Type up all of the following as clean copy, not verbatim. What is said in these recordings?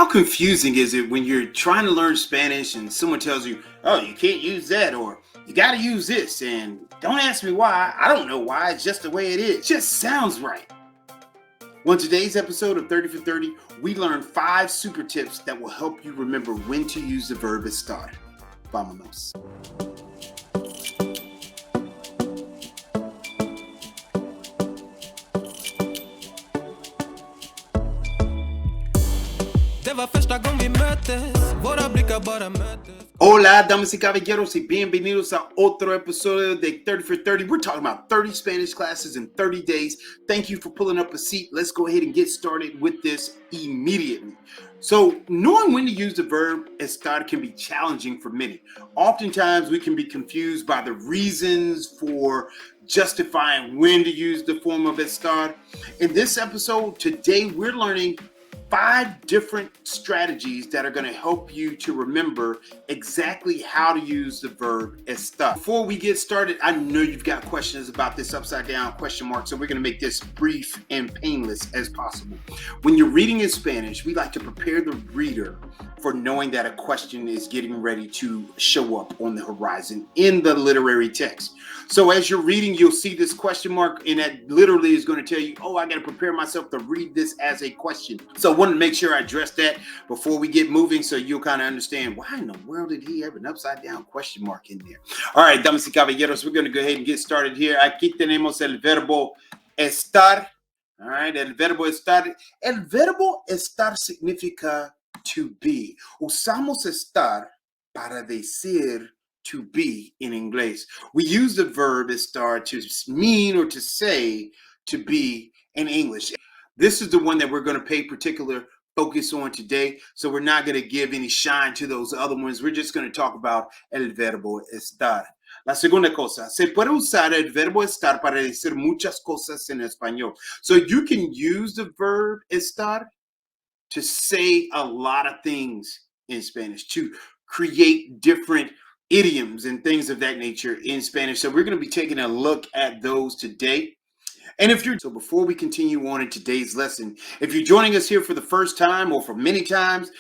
How confusing is it when you're trying to learn Spanish and someone tells you, oh, you can't use that, or you got to use this, and don't ask me why. I don't know why. It's just the way it is. It just sounds right. Well, in today's episode of 30 for 30, we learn 5 super tips that will help you remember when to use the verb estar. Vamonos. Hola, damas y caballeros, y bienvenidos a otro episodio de 30 for 30. We're talking about 30 Spanish classes in 30 days. Thank you for pulling up a seat. Let's go ahead and get started with this immediately. So, knowing when to use the verb estar can be challenging for many. Oftentimes, we can be confused by the reasons for justifying when to use the form of estar. In this episode, today, we're learning 5 different strategies that are going to help you to remember exactly how to use the verb estar. Before we get started, I know you've got questions about this upside down question mark, so we're going to make this brief and painless as possible. When you're reading in Spanish, we like to prepare the reader for knowing that a question is getting ready to show up on the horizon in the literary text. So as you're reading, you'll see this question mark, and that literally is going to tell you, oh, I got to prepare myself to read this as a question. So I wanted to make sure I address that before we get moving, so you'll kind of understand why in the world did he have an upside down question mark in there. All right, damas y caballeros, we're going to go ahead and get started here. Aquí tenemos el verbo estar. All right, el verbo estar. El verbo estar significa to be. Usamos estar para decir to be in inglés. We use the verb estar to mean or to say to be in English. This is the one that we're going to pay particular focus on today. So we're not going to give any shine to those other ones. We're just going to talk about el verbo estar. La segunda cosa, se puede usar el verbo estar para decir muchas cosas en español. So you can use the verb estar to say a lot of things in Spanish, to create different idioms and things of that nature in Spanish. So we're going to be taking a look at those today. And so before we continue on in today's lesson, if you're joining us here for the first time or for many times,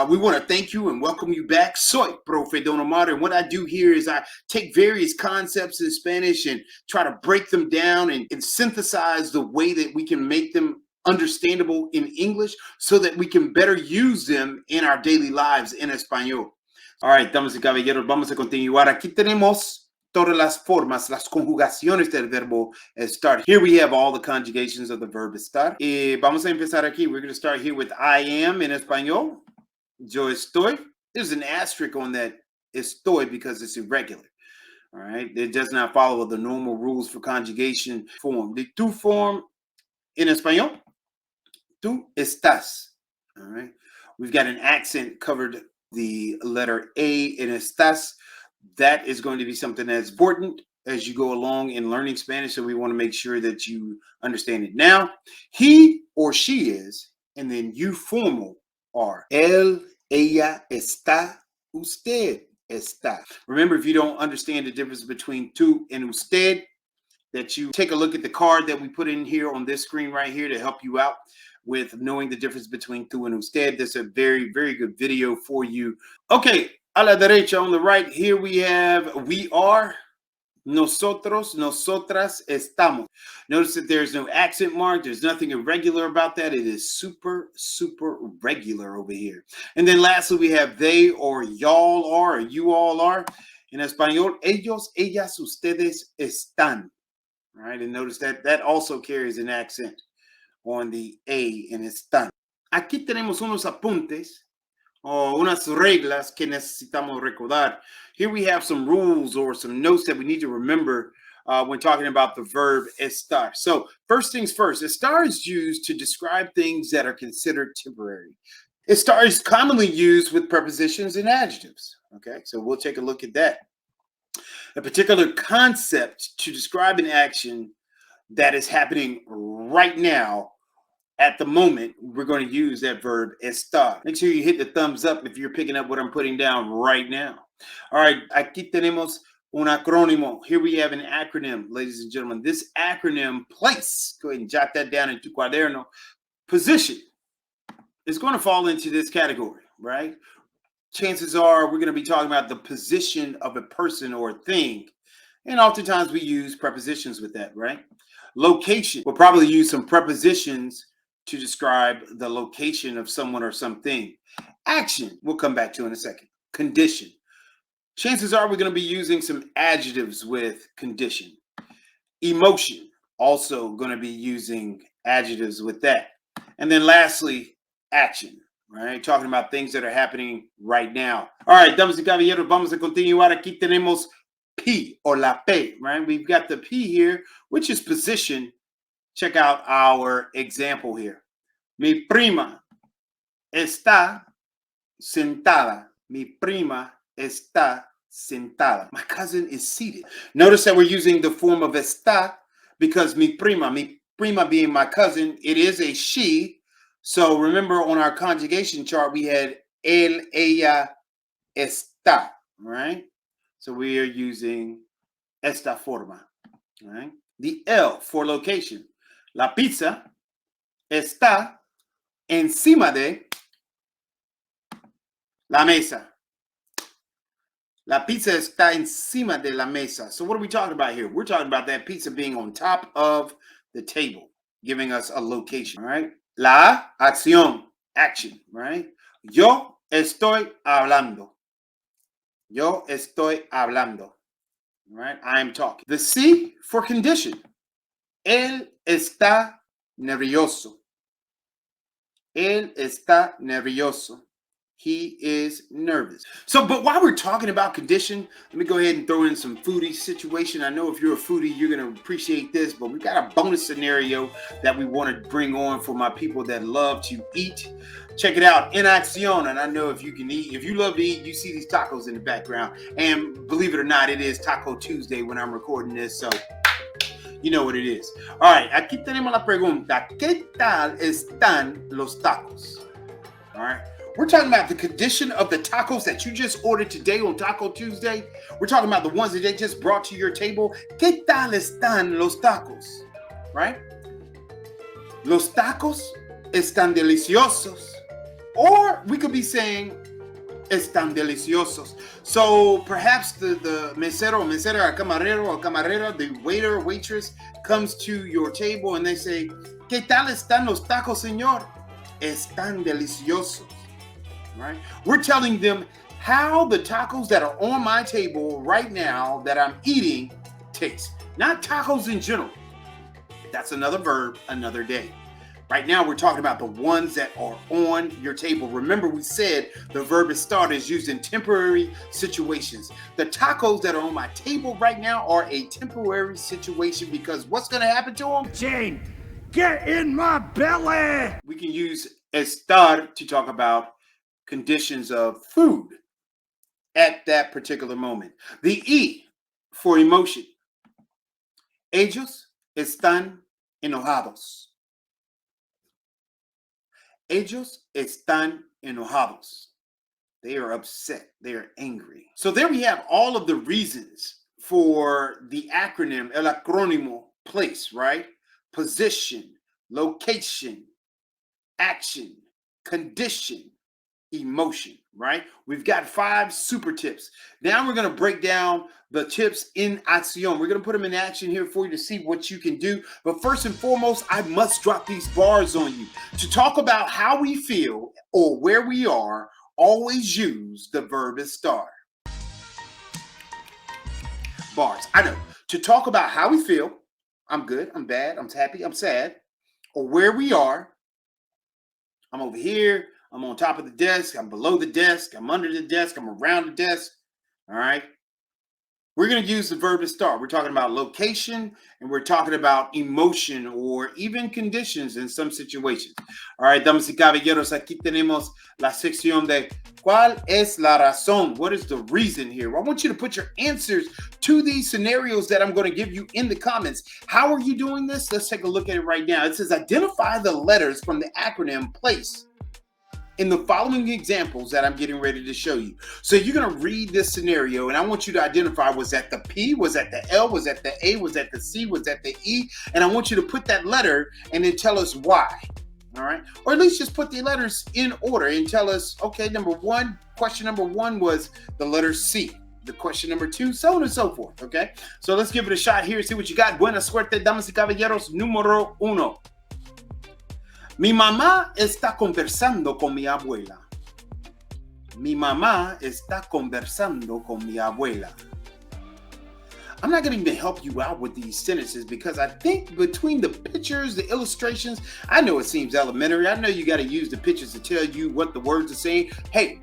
we want to thank you and welcome you back. Soy Profe Don Omar, and what I do here is I take various concepts in Spanish and try to break them down and synthesize the way that we can make them understandable in English so that we can better use them in our daily lives in Español. All right, damas y caballeros, vamos a continuar. Aquí tenemos todas las formas, las conjugaciones del verbo estar. Here we have all the conjugations of the verb estar. Y vamos a empezar aquí. We're going to start here with I am in español. Yo estoy. There's an asterisk on that estoy because it's irregular. All right, it does not follow the normal rules for conjugation form. The tú form in español, tú estás. All right, we've got an accent covered the letter A in estás. That is going to be something that's important as you go along in learning Spanish. So we want to make sure that you understand it. Now, he or she is, and then you formal are. Él, ella está, usted está. Remember, if you don't understand the difference between tú and usted, that you take a look at the card that we put in here on this screen right here to help you out with knowing the difference between tú and usted. That's a very, very good video for you. Okay, a la derecha on the right, here we have we are, nosotros, nosotras estamos. Notice that there's no accent mark. There's nothing irregular about that. It is super, super regular over here. And then lastly, we have they or y'all are or you all are. In español, ellos, ellas, ustedes están. All right, and notice that that also carries an accent on the A in están. Aquí tenemos unos apuntes o unas reglas que necesitamos recordar. Here we have some rules or some notes that we need to remember when talking about the verb estar. So first things first, estar is used to describe things that are considered temporary. Estar is commonly used with prepositions and adjectives. Okay, so we'll take a look at that. A particular concept to describe an action that is happening right now. At the moment, we're going to use that verb estar. Make sure you hit the thumbs up if you're picking up what I'm putting down right now. All right, aquí tenemos un acrónimo. Here we have an acronym, ladies and gentlemen. This acronym, place, go ahead and jot that down in tu cuaderno. Position. is going to fall into this category, right? Chances are we're going to be talking about the position of a person or a thing. And oftentimes we use prepositions with that, right? Location, we'll probably use some prepositions to describe the location of someone or something. Action, we'll come back to in a second. Condition. Chances are we're going to be using some adjectives with condition. Emotion, also going to be using adjectives with that. And then lastly, action, right? Talking about things that are happening right now. All right, damas y caballeros, vamos a continuar. Aquí tenemos P or la P, right? We've got the P here, which is position. Check out our example here. Mi prima está sentada. Mi prima está sentada. My cousin is seated. Notice that we're using the form of está because mi prima being my cousin, it is a she. So remember on our conjugation chart, we had él, ella, está, right? So we are using esta forma, right? The L for location. La pizza está encima de la mesa. La pizza está encima de la mesa. So what are we talking about here? We're talking about that pizza being on top of the table, giving us a location, all right? La acción, action, right? Yo estoy hablando. Yo estoy hablando, right? I'm talking. The C for condition. Él está nervioso. Él está nervioso. He is nervous. So, but while we're talking about condition, let me go ahead and throw in some foodie situation. I know if you're a foodie, you're going to appreciate this, but we've got a bonus scenario that we want to bring on for my people that love to eat. Check it out, en acción. And I know if you can eat, if you love to eat, you see these tacos in the background. And believe it or not, it is Taco Tuesday when I'm recording this. So you know what it is. All right, aquí tenemos la pregunta. ¿Qué tal están los tacos? All right. We're talking about the condition of the tacos that you just ordered today on Taco Tuesday. We're talking about the ones that they just brought to your table. ¿Qué tal están los tacos? Right? Los tacos están deliciosos. Or we could be saying están deliciosos. So perhaps the mesero, camarero, or camarera, the waiter or waitress comes to your table and they say, ¿Qué tal están los tacos, señor? Están deliciosos. Right? We're telling them how the tacos that are on my table right now that I'm eating taste. Not tacos in general. That's another verb, another day. Right now, we're talking about the ones that are on your table. Remember, we said the verb estar is used in temporary situations. The tacos that are on my table right now are a temporary situation because what's going to happen to them? Jane, get in my belly! We can use estar to talk about conditions of food at that particular moment. The E for emotion. Ellos están enojados. Ellos están enojados. They are upset. They are angry. So there we have all of the reasons for the acronym, el acrónimo, place, right? Position, location, action, condition, emotion, right? We've got 5 super tips. Now we're going to break down the tips in acción. We're going to put them in action here for you to see what you can do. But first and foremost, I must drop these bars on you. To talk about how we feel or where we are, always use the verb estar. Bars. I know. To talk about how we feel, I'm good, I'm bad, I'm happy, I'm sad, or where we are, I'm over here, I'm on top of the desk, I'm below the desk, I'm under the desk, I'm around the desk, all right? We're going to use the verb estar. We're talking about location, and we're talking about emotion or even conditions in some situations. All right, damas y caballeros, aquí tenemos la sección de ¿Cuál es la razón? What is the reason here? I want you to put your answers to these scenarios that I'm going to give you in the comments. How are you doing this? Let's take a look at it right now. It says identify the letters from the acronym PLACE in the following examples that I'm getting ready to show you. So you're going to read this scenario, and I want you to identify, was that the P, was that the L, was that the A, was that the C, was that the E? And I want you to put that letter and then tell us why. all right? Or at least just put the letters in order and tell us, okay, question number one was the letter C. The question number two, so on and so forth, okay? So let's give it a shot here, see what you got. Buena suerte, damas y caballeros. Número uno. Mi mamá está conversando con mi abuela. Mi mamá está conversando con mi abuela. I'm not going to even help you out with these sentences because I think between the pictures, the illustrations, I know it seems elementary. I know you got to use the pictures to tell you what the words are saying. Hey,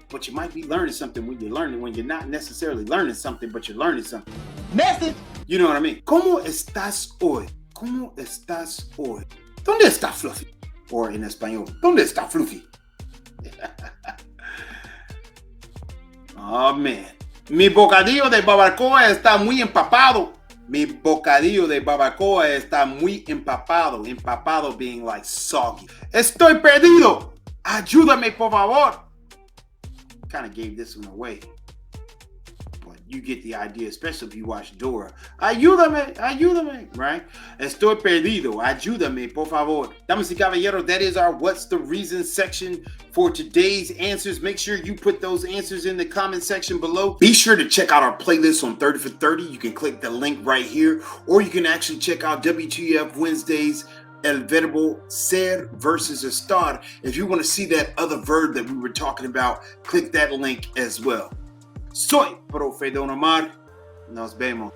but you might be learning something when you're not necessarily learning something, but you're learning something. Message. You know what I mean? ¿Cómo estás hoy? ¿Cómo estás hoy? ¿Dónde está Fluffy? Or en español, ¿dónde está Fluffy? Oh, man. Mi bocadillo de barbacoa está muy empapado. Mi bocadillo de barbacoa está muy empapado. Empapado being like soggy. Estoy perdido. Ayúdame, por favor. Kind of gave this one away. But you get the idea, especially if you watch Dora. Ayúdame, ayúdame, right? Estoy perdido. Ayúdame, por favor. Damas y caballeros, that is our What's the Reason section for today's answers. Make sure you put those answers in the comment section below. Be sure to check out our playlist on 30 for 30. You can click the link right here, or you can actually check out WTF Wednesdays, El Verbo Ser versus Estar. If you want to see that other verb that we were talking about, click that link as well. Soy Profe Don Omar. Nos vemos.